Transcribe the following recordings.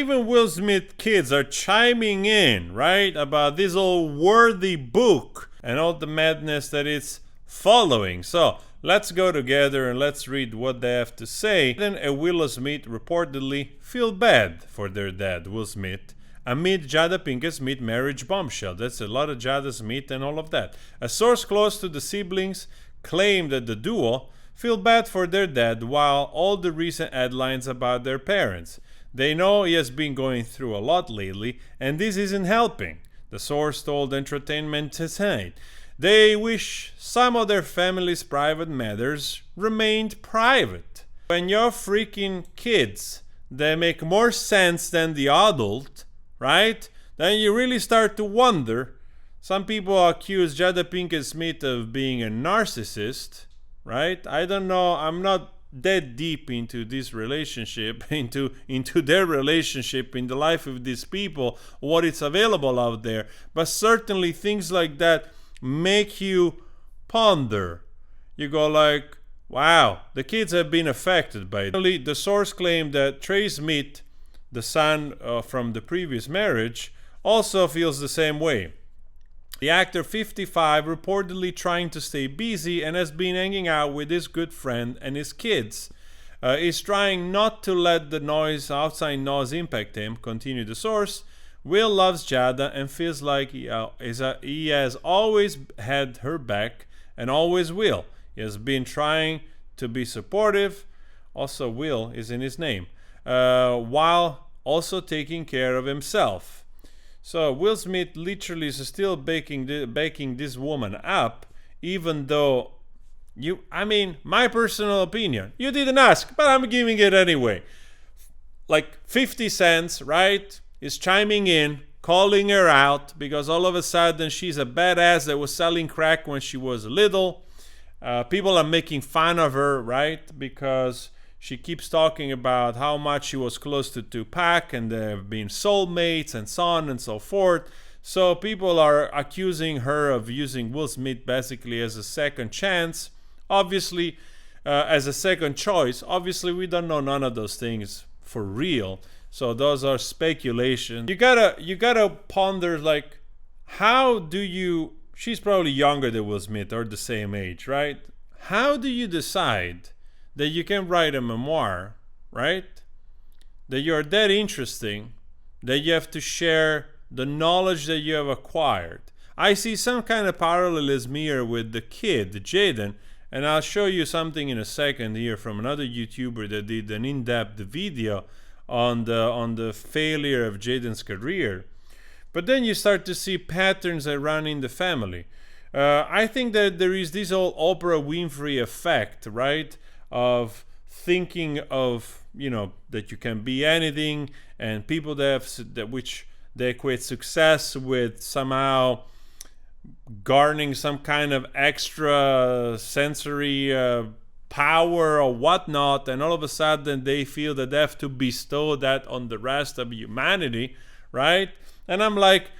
even Will Smith kids are chiming in, right, about this old worthy book and all the madness that it's following. So let's go together and let's read what they have to say. Then Will Smith reportedly feel bad for their dad, Will Smith, amid Jada Pinkett Smith marriage bombshell. That's a lot of Jada Smith and all of that. A source close to the siblings claimed that the duo feel bad for their dad while all the recent headlines about their parents. They know he has been going through a lot lately, and this isn't helping, the source told Entertainment Tonight. They wish some of their family's private matters remained private. When your freaking kids, they make more sense than the adult, right? Then you really start to wonder. Some people accuse Jada Pinkett Smith of being a narcissist, right? I don't know. I'm not that deep into this relationship, into their relationship, in the life of these people, what is available out there. But certainly things like that make you ponder. You go like, wow, the kids have been affected by it. The source claimed that Trey Smith, the son from the previous marriage, also feels the same way. The actor, 55, reportedly trying to stay busy and has been hanging out with his good friend and his kids. He's trying not to let the outside noise impact him, continued the source. Will loves Jada and feels like he has always had her back and always will. He has been trying to be supportive, also Will is in his name, while also taking care of himself. So Will Smith literally is still baking this woman up, even though my personal opinion, you didn't ask, but I'm giving it anyway. Like 50 Cent, right, is chiming in, calling her out because all of a sudden she's a badass that was selling crack when she was little. People are making fun of her, right, because she keeps talking about how much she was close to Tupac and they've been soulmates and so on and so forth. So people are accusing her of using Will Smith basically as a second chance. Obviously, as a second choice. Obviously, we don't know none of those things for real. So those are speculation. You gotta ponder, like, how do you... She's probably younger than Will Smith or the same age, right? How do you decide that you can write a memoir, right? That you're that interesting, that you have to share the knowledge that you have acquired. I see some kind of parallelism here with the kid, Jaden, and I'll show you something in a second here from another YouTuber that did an in-depth video on the failure of Jaden's career. But then you start to see patterns that run in the family. I think that there is this whole Oprah Winfrey effect, right? Of thinking of, that you can be anything, and people which they equate success with somehow garnering some kind of extra sensory power or whatnot, and all of a sudden they feel that they have to bestow that on the rest of humanity, right? And I'm like,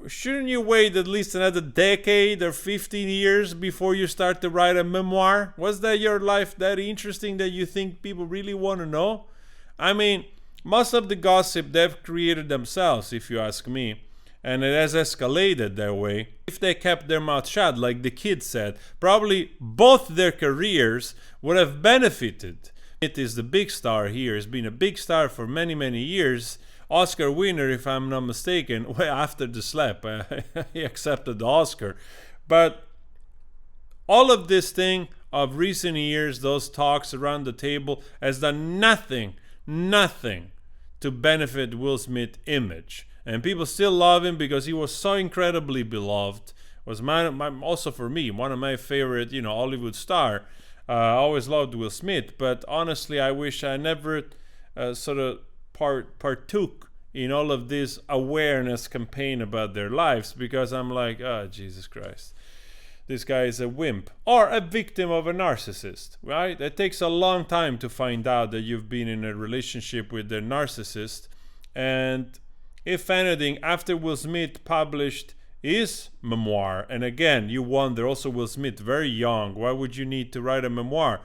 shouldn't you wait at least another decade or 15 years before you start to write a memoir? Was that your life that interesting that you think people really want to know? I mean, most of the gossip they've created themselves, if you ask me, and it has escalated that way. If they kept their mouth shut, like the kid said, probably both their careers would have benefited. It is the big star here. Has been a big star for many, many years. Oscar winner, if I'm not mistaken, well, after the slap, he accepted the Oscar. But all of this thing of recent years, those talks around the table, has done nothing to benefit Will Smith's image. And people still love him because he was so incredibly beloved. Was also for me, one of my favorite, Hollywood star. I always loved Will Smith, but honestly, I wish I never sort of partook in all of this awareness campaign about their lives, because I'm like, oh, Jesus Christ, this guy is a wimp or a victim of a narcissist, right? It takes a long time to find out that you've been in a relationship with a narcissist. And if anything, after Will Smith published his memoir, and again, you wonder, also Will Smith, very young, why would you need to write a memoir?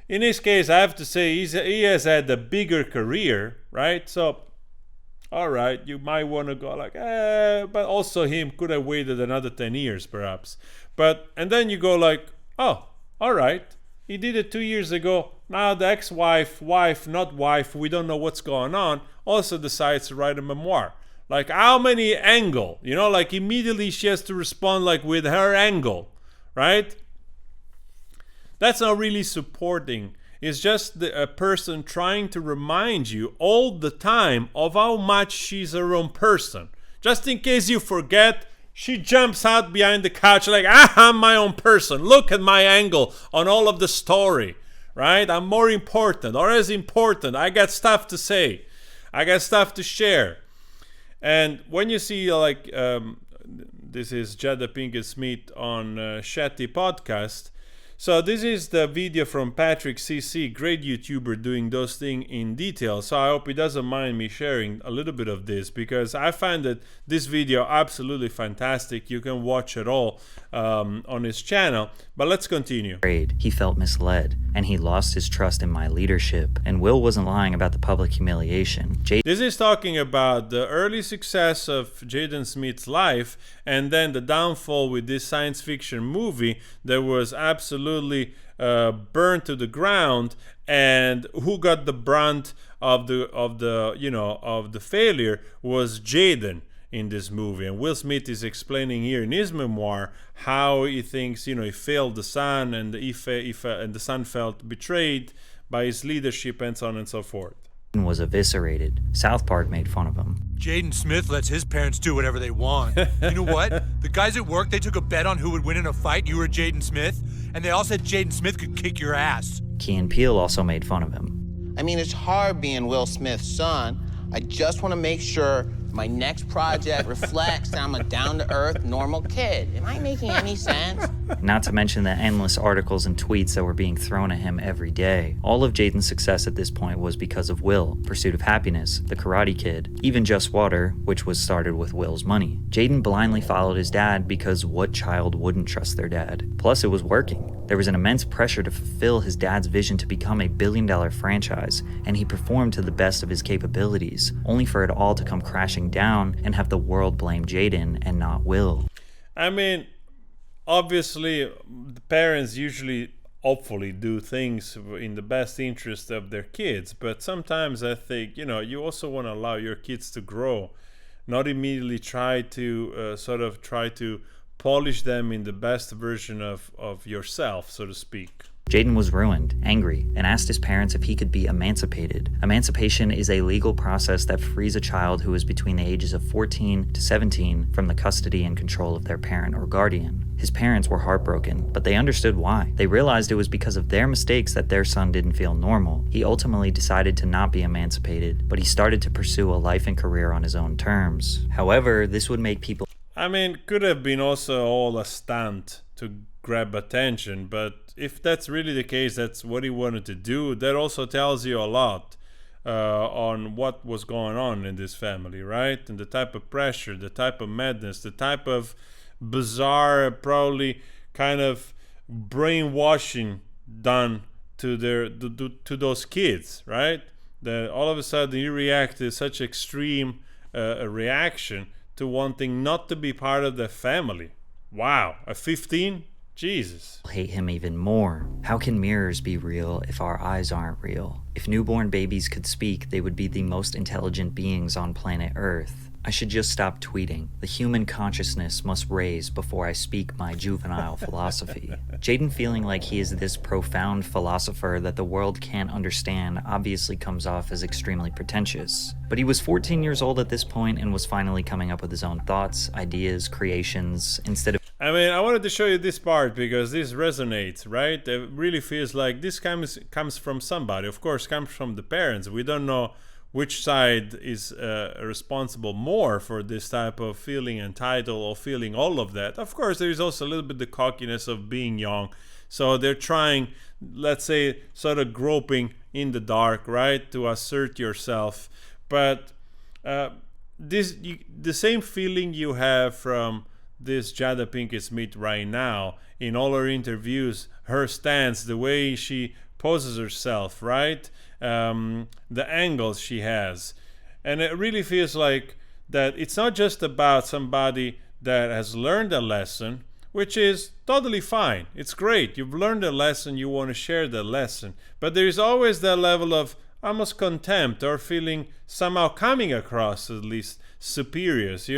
In his case, I have to say he has had a bigger career, right? So all right, you might want to go like, but also him could have waited another 10 years perhaps. But, and then you go like, oh, all right, he did it 2 years ago. Now the ex-wife, not wife, we don't know what's going on, also decides to write a memoir. Like, how many angle? You know, like immediately she has to respond like with her angle, right? That's not really supporting. It's just a person trying to remind you all the time of how much she's her own person. Just in case you forget, she jumps out behind the couch like, I'm my own person. Look at my angle on all of the story, right? I'm more important or as important. I got stuff to say. I got stuff to share. And when you see like, this is Jada Pinkett Smith on Shetty Podcast. So this is the video from Patrick CC, great YouTuber doing those things in detail. So I hope he doesn't mind me sharing a little bit of this because I find that this video absolutely fantastic. You can watch it all on his channel. But let's continue. He felt misled and he lost his trust in my leadership. And Will wasn't lying about the public humiliation. This is talking about the early success of Jaden Smith's life and then the downfall with this science fiction movie that was absolutely burned to the ground. And who got the brunt of the failure was Jaden in this movie. And Will Smith is explaining here in his memoir how he thinks, he failed the son and and the son felt betrayed by his leadership and so on and so forth. Was eviscerated. South Park made fun of him. Jaden Smith lets his parents do whatever they want. You know what? The guys at work, they took a bet on who would win in a fight. You were Jaden Smith, and they all said Jaden Smith could kick your ass. Key and Peele also made fun of him. I mean, it's hard being Will Smith's son. I just want to make sure my next project reflects that I'm a down-to-earth, normal kid. Am I making any sense? Not to mention the endless articles and tweets that were being thrown at him every day. All of Jaden's success at this point was because of Will, Pursuit of Happiness, The Karate Kid, even Just Water, which was started with Will's money. Jaden blindly followed his dad because what child wouldn't trust their dad? Plus, it was working. There was an immense pressure to fulfill his dad's vision to become a billion-dollar franchise, and he performed to the best of his capabilities, only for it all to come crashing down and have the world blame Jaden and not Will. I mean, obviously, the parents usually, hopefully, do things in the best interest of their kids, but sometimes I think, you also want to allow your kids to grow, not immediately try to try to polish them in the best version of yourself, so to speak. Jaden was ruined, angry, and asked his parents if he could be emancipated. Emancipation is a legal process that frees a child who is between the ages of 14 to 17 from the custody and control of their parent or guardian. His parents were heartbroken, but they understood why. They realized it was because of their mistakes that their son didn't feel normal. He ultimately decided to not be emancipated, but he started to pursue a life and career on his own terms. However, this would make people... I mean, could have been also all a stunt to grab attention, but if that's really the case, that's what he wanted to do. That also tells you a lot on what was going on in this family, right? And the type of pressure, the type of madness, the type of bizarre, probably kind of brainwashing done to to those kids, right? That all of a sudden you react to such extreme reaction to wanting not to be part of the family. Wow, at 15? Jesus. Hate him even more. How can mirrors be real if our eyes aren't real? If newborn babies could speak, they would be the most intelligent beings on planet Earth. I should just stop tweeting. The human consciousness must raise before I speak my juvenile philosophy. Jaden feeling like he is this profound philosopher that the world can't understand obviously comes off as extremely pretentious. But he was 14 years old at this point and was finally coming up with his own thoughts, ideas, creations, instead of... I mean, I wanted to show you this part because this resonates, right? It really feels like this comes from somebody. Of course, comes from the parents. We don't know which side is responsible more for this type of feeling entitled or feeling all of that. Of course, there is also a little bit the cockiness of being young. So they're trying, let's say, sort of groping in the dark, right, to assert yourself. But the same feeling you have from this Jada Pinkett Smith right now in all her interviews, her stance, the way she poses herself, right? The angles she has. And it really feels like that it's not just about somebody that has learned a lesson, which is totally fine. It's great. You've learned a lesson, you want to share the lesson. But there is always that level of almost contempt or feeling somehow coming across at least superiors,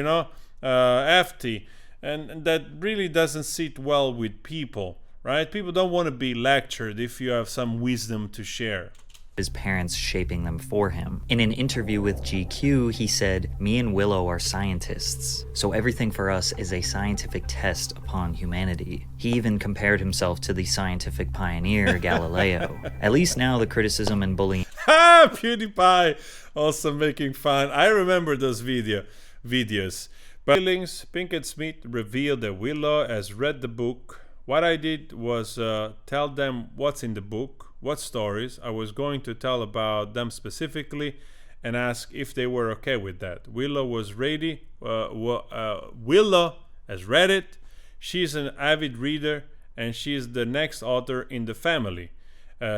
hefty. And that really doesn't sit well with people, right? People don't want to be lectured if you have some wisdom to share. His parents shaping them for him. In an interview with GQ, he said, "Me and Willow are scientists, so everything for us is a scientific test upon humanity." He even compared himself to the scientific pioneer Galileo. At least now the criticism and bullying PewDiePie also making fun. I remember those videos. But Pinkett Smith revealed that Willow has read the book. What I did was tell them what's in the book, what stories I was going to tell about them specifically, and ask if they were okay with that. Willow was ready. Willow has read it. She's an avid reader, and she's the next author in the family.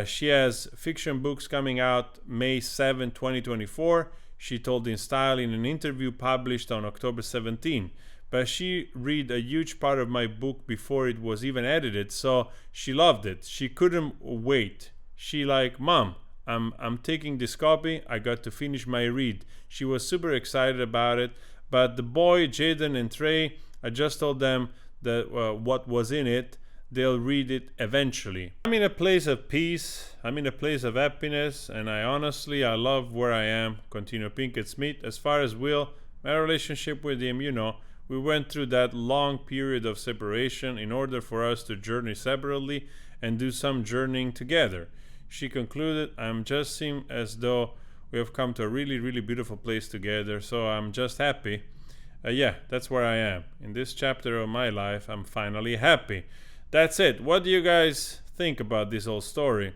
She has fiction books coming out May 7, 2024. She told InStyle in an interview published on October 17. But she read a huge part of my book before it was even edited, so she loved it. She couldn't wait. She like, "Mom, I'm taking this copy. I got to finish my read." She was super excited about it. But the boy, Jaden and Trey, I just told them that what was in it. They'll read it eventually. I'm in a place of peace. I'm in a place of happiness, and I love where I am. Continue Pinkett Smith. As far as Will, my relationship with him, we went through that long period of separation in order for us to journey separately and do some journeying together. She concluded, "I'm just seem as though we have come to a really, really beautiful place together, so I'm just happy." That's where I am. In this chapter of my life, I'm finally happy. That's it. What do you guys think about this whole story?